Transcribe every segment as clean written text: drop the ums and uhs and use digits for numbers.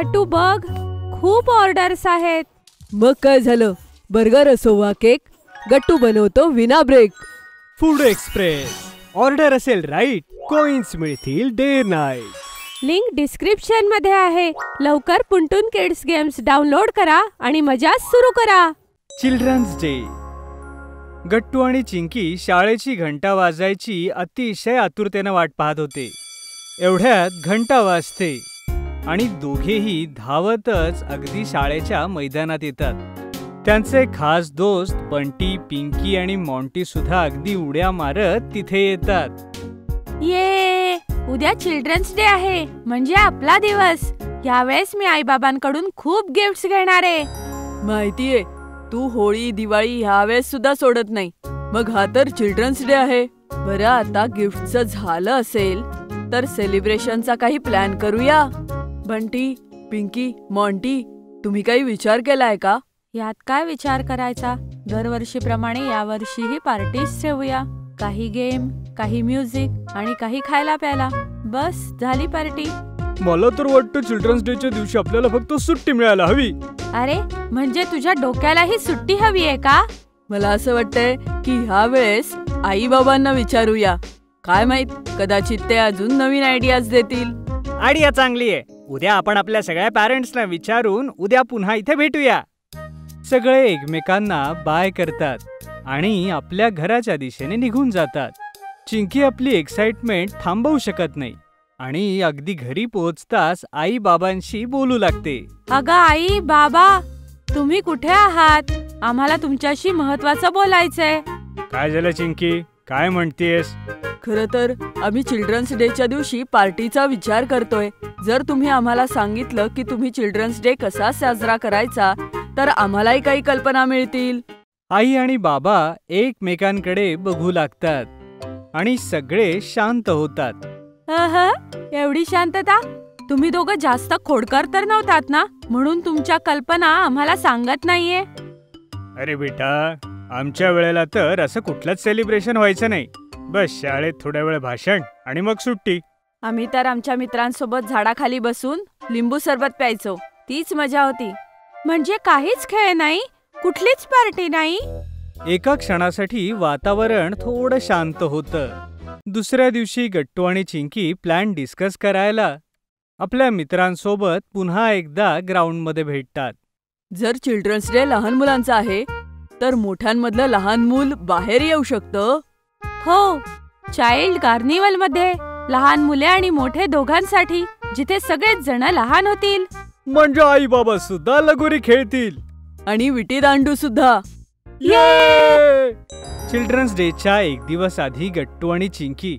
गट्टू बघ, खूप ऑर्डर्स आहेत. मग काय झालं, बर्गर असो वा केक, गट्टू बनवतो विना ब्रेक. Food express. ऑर्डर असेल राईट, कॉइन्स मिळतील डे नाईट. लिंक डिस्क्रिप्शन मध्ये आहे. लवकर पुंटून किड्स गेम्स डाउनलोड करा आणि मजा सुरू करा. Children's day. गट्टू आणि चिंकी शाळेची घंटा वाजायची अतिशय आतुरतेने वाट पाहत होते. एवढ्यात घंटा वाजते आणि दोघेही धावतच अगदी शाळेच्या मैदानात येतात. त्यांचे खास दोस्त बंटी, पिंकी आणि मॉन्टी सुद्धा अगदी उड्या मारत तिथे येतात. ये, उद्या चिल्ड्रन्स डे आहे, म्हणजे आपला दिवस. यावेळेस मी आईबाबांकडून खूप गिफ्ट्स घेणार आहे. माहितीये, तू होळी दिवाळी ह्यावेळेस सुद्धा सोडत नाही. मग हा तर चिल्ड्रन्स डे आहे. बरं, आता गिफ्टचं झालं असेल तर सेलिब्रेशनचा काही प्लॅन करूया. बंटी, पिंकी, मॉन्टी, तुम्ही काही विचार केलाय का? यात काय विचार करायचा, दरवर्षीप्रमाणे यावर्षीही पार्टीज ठेवूया. काही गेम, काही म्युझिक आणि काही खायला प्यायला. बस झाली पार्टी. मला तर वाटतं चिल्ड्रन्स डेच्या दिवशी आपल्याला फक्त सुट्टी मिळायला हवी. अरे, म्हणजे तुझ्या डोक्यालाही सुट्टी हवी आहे का? मला असं वाटतंय की ह्या वेळेस आई बाबांना विचारूया. काय माहित, कदाचित ते अजून नवीन आयडियाज देतील. आयडिया चांगली आहे. उद्या आपण आपल्या सगळ्या पॅरेंट्सना विचारून उद्या पुन्हा इथे भेटूया. सगळे एकमेकांना बाय करतात आणि आपल्या घराच्या दिशेने निघून जातात. चिंकी आपली एक्साइटमेंट थांबवू शकत नाही आणि अगदी घरी पोहोचताच आई बाबांशी बोलू लागते. अगं आई बाबा, तुम्ही कुठे आहात? आम्हाला तुमच्याशी महत्वाचं बोलायचंय. काय झालं चिंकी, काय म्हणतेस? खरं तर आम्ही चिल्ड्रन्स डेच्या दिवशी पार्टीचा विचार करतोय. जर तुम्ही आम्हाला सांगितलं की तुम्ही चिल्ड्रन्स डे कसा साजरा करायचा तर आम्हालाही काही कल्पना मिळतील. आई आणि बाबा एकमेकांकडे बघू लागतात आणि सगळे शांत होतात. एवढी शांतता? तुम्ही दोघं जास्त खोडकर तर नव्हतात ना, म्हणून तुमच्या कल्पना आम्हाला सांगत नाहीये. अरे बेटा, आमच्या वेळेला तर असं कुठलंच सेलिब्रेशन व्हायचं नाही. बस शाळेत थोड्या वेळ भाषण आणि मग सुट्टी. आम्ही तर आमच्या मित्रांसोबत झाडाखाली बसून लिंबू सरबत प्यायचो. तीच मजा होती. म्हणजे काहीच खेळ नाही, कुठलीच पार्टी नाही. एका क्षणासाठी वातावरण थोडं शांत होतं. दुसऱ्या दिवशी गट्टू आणि चिंकी प्लॅन डिस्कस करायला आपल्या मित्रांसोबत पुन्हा एकदा ग्राउंडमध्ये भेटतात. जर चिल्ड्रन्स डे लहान मुलांचा आहे तर मोठ्यांमधलं लहान मूल बाहेर येऊ शकतं. हो, चाइल्ड कार्निवल मध्ये लहान मुले आणि मोठे दोघांसाठी, जिथे सगळेच जण लहान होतील. म्हणजे आई बाबा सुद्धा लगोरी खेळतील आणि विटी दांडू सुद्धा. चिल्ड्रन्स डेच्या एक दिवस आधी गट्टू आणि चिंकी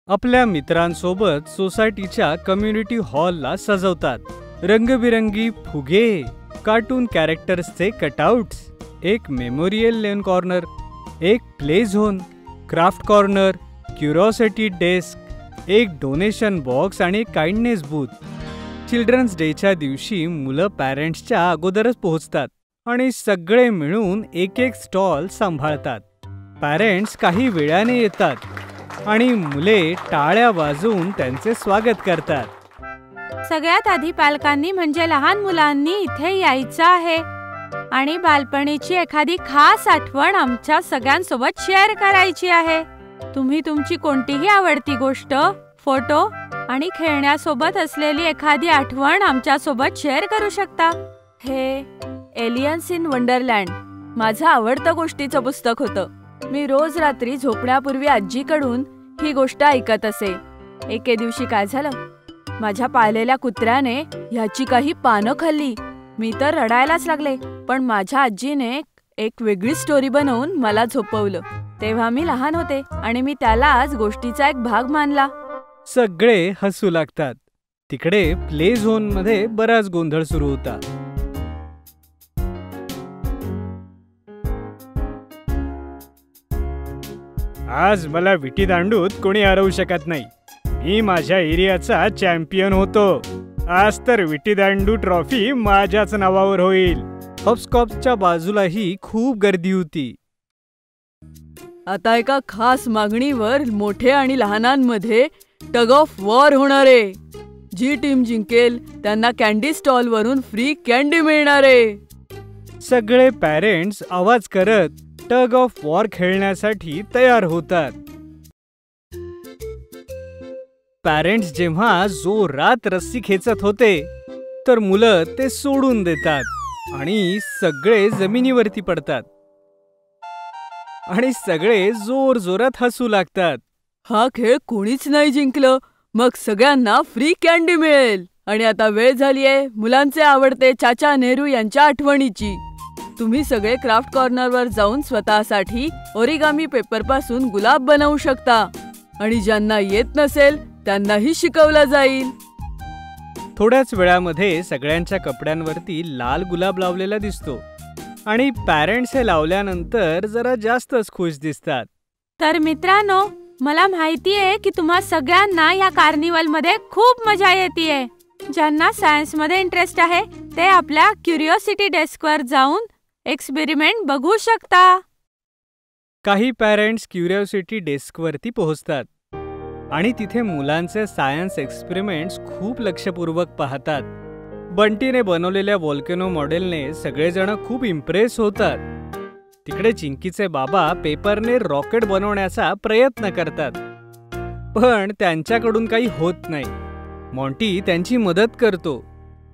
आपल्या मित्रांसोबत सोसायटीच्या कम्युनिटी हॉलला सजवतात. रंगबिरंगी फुगे, कार्टून कॅरेक्टर्सचे कटआउट्स, एक मेमोरियल लेन कॉर्नर, एक play zone, craft corner, curiosity desk, एक डोनेशन बॉक्स आणि एक काइंडनेस बूथ. चिल्ड्रन्स डेच्या दिवशी मुलं पॅरेंट्सच्या अगोदरच पोहोचतात आणि सगळे मिळून एक एक स्टॉल सांभाळतात. पॅरेंट्स काही वेळाने येतात आणि मुले टाळ्या वाजवून त्यांचे स्वागत करतात. सगळ्यात आधी पालकांनी म्हणजे लहान मुलांनी इथे यायचं आहे आणि बालपणीची एखादी खास आठवण आमच्या सगळ्यांसोबत शेअर करायची आहे. तुम्ही तुमची कोणतीही आवडती गोष्ट, फोटो आणि खेळण्यासोबत असलेली एखादी आठवण आमच्या सोबत शेअर करू शकता. हे एलियन्स इन वंडरलँड माझं आवडतं गोष्टीचं पुस्तक होतं. मी रोज रात्री झोपण्यापूर्वी आजीकडून ही गोष्ट ऐकत असे. एके दिवशी काय झालं, माझ्या पाळलेल्या कुत्र्याने ह्याची काही पानं खाल्ली. मी तर रडायलाच लागले, पण माझ्या आजीने एक वेगळी स्टोरी बनवून मला झोपवलं. तेव्हा मी लहान होते आणि मी त्याला आज गोष्टीचा एक भाग मानला. सगळे हसू लागतात. तिकडे प्ले झोन मध्ये बराच गोंधळ सुरू होता. आज मला विटी दांडूत कोणी हरवू शकत नाही. मी माझ्या एरियाचा चॅम्पियन होतो. आज तर विटी दांडू ट्रॉफी माझ्याच नावावर होईल. हॉपस्कॉप्सच्या बाजूलाही खूप गर्दी होती. आता एका खास मागणीवर मोठे आणि लहानांमध्ये टग ऑफ वॉर होणार आहे. जी टीम जिंकेल त्यांना कॅन्डी स्टॉल वरून फ्री कॅन्डी मिळणार आहे. सगळे पॅरेंट्स आवाज करत टग ऑफ वॉर खेळण्यासाठी तयार होतात. पॅरेंट्स जेव्हा जोरात रस्सी खेचत होते तर मुलं ते सोडून देतात आणि सगळे जमिनीवरती पडतात आणि सगळे जोर जोरात हसू लागतात. हा खेळ कोणीच नाही जिंकलं, मग सगळ्यांना फ्री कॅन्डी मिळेल. आणि आता वेळ झालीये मुलांचे आवडते चाचा नेहरू यांच्या आठवणीची. तुम्ही सगळे क्राफ्ट कॉर्नरवर जाऊन स्वतःसाठी ओरिगामी पेपरपासून गुलाब बनवू शकता आणि ज्यांना येत नसेल त्यांनाही शिकवलं जाईल. थोड्याच वेळामध्ये सगळ्यांच्या कपड्यांवरती लाल गुलाब लावलेला दिसतो आणि पॅरेंट्स हे लावल्यानंतर जरा जास्तच खुश दिसतात. तर मित्रांनो, मला माहितीये की तुम्हा सगळ्यांना या कार्निवलमध्ये खूप मजा येतेय. ज्यांना सायन्समध्ये इंटरेस्ट आहे ते आपल्या क्युरिओसिटी डेस्कवर जाऊन एक्सपेरिमेंट बघू शकता. काही पॅरेंट्स क्युरिओसिटी डेस्कवरती पोहोचतात आणि तिथे मुलांचे सायन्स एक्सपेरिमेंट्स खूप लक्षपूर्वक पाहतात. बंटीने बनवलेल्या व्हॉल्केनो मॉडेलने सगळेजण खूप इम्प्रेस होतात. तिकडे चिंकीचे बाबा पेपरने रॉकेट बनवण्याचा प्रयत्न करतात, पण त्यांच्याकडून काही होत नाही. मॉन्टी त्यांची मदत करतो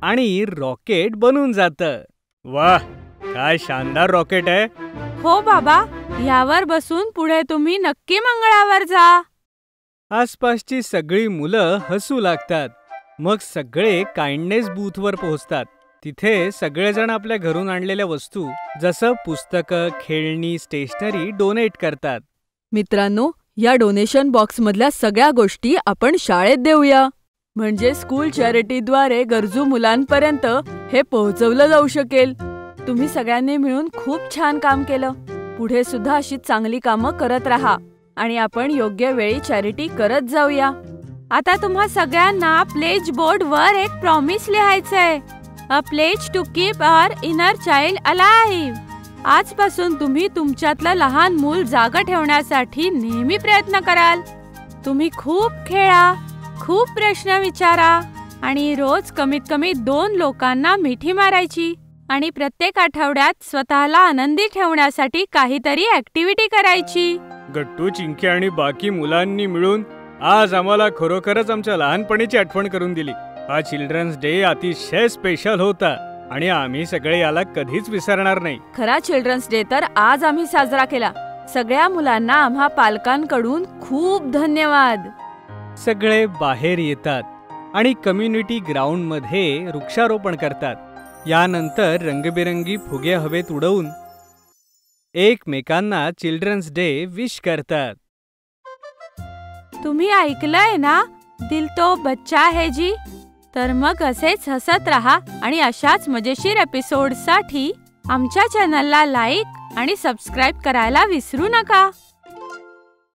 आणि रॉकेट बनून जातं. वाह, काय शानदार रॉकेट आहे. हो बाबा, यावर बसून पुढे तुम्ही नक्की मंगळावर जा. आसपासची सगळी मुलं हसू लागतात. मग सगळे काइंडनेस बूथवर पोहोचतात. तिथे सगळेजण आपल्या घरून आणलेल्या वस्तू जसं पुस्तकं, खेळणी, स्टेशनरी डोनेट करतात. मित्रांनो, या डोनेशन बॉक्समधल्या सगळ्या गोष्टी आपण शाळेत देऊया, म्हणजे स्कूल चॅरिटीद्वारे गरजू मुलांपर्यंत हे पोहोचवलं जाऊ शकेल. तुम्ही सगळ्यांनी मिळून खूप छान काम केलं. पुढे सुद्धा अशी चांगली कामं करत राहा आणि आपण योग्य वेळी चॅरिटी करत जाऊया. आता तुम्हा सगळ्यांना प्लेज बोर्ड वर एक प्रॉमिस लिहायचंय. A pledge to keep our inner child alive. आजपासून तुम्ही तुमच्यातलं लहान मूल जागं ठेवण्यासाठी नेहमी प्रयत्न कराल. तुम्ही खूप खेळा, खूप प्रश्न विचारा आणि रोज कमीत कमी 2 लोकांना मिठी मारायची आणि प्रत्येक आठवड्यात स्वतःला आनंदी ठेवण्यासाठी काहीतरी ऍक्टिव्हिटी करायची. गट्टू, चिंकी आणि बाकी मुलांनी मिळून आज आम्हाला खरोखरच आमच्या लहानपणीची आठवण करून दिली. हा चिल्ड्रन्स डे अतिशय स्पेशल होता आणि आम्ही सगळे याला कधीच विसरणार नाही. खरा चिल्ड्रन्स डे तर आज आम्ही साजरा केला. सगळ्या मुलांना आम्हा पालकांकडून खूप धन्यवाद. सगळे बाहेर येतात आणि कम्युनिटी ग्राउंड मध्ये वृक्षारोपण करतात. यानंतर रंगबिरंगी फुगे हवेत उडवून एकमेकांना चिल्ड्रन्स डे विश करतात. तुम्ही ऐकलंय ना, दिल तो बच्चा है जी. तर मग असेच हसत राहा आणि अशाच मजेशीर एपिसोडसाठी आमच्या चॅनलला लाईक आणि सबस्क्राईब करायला विसरू नका.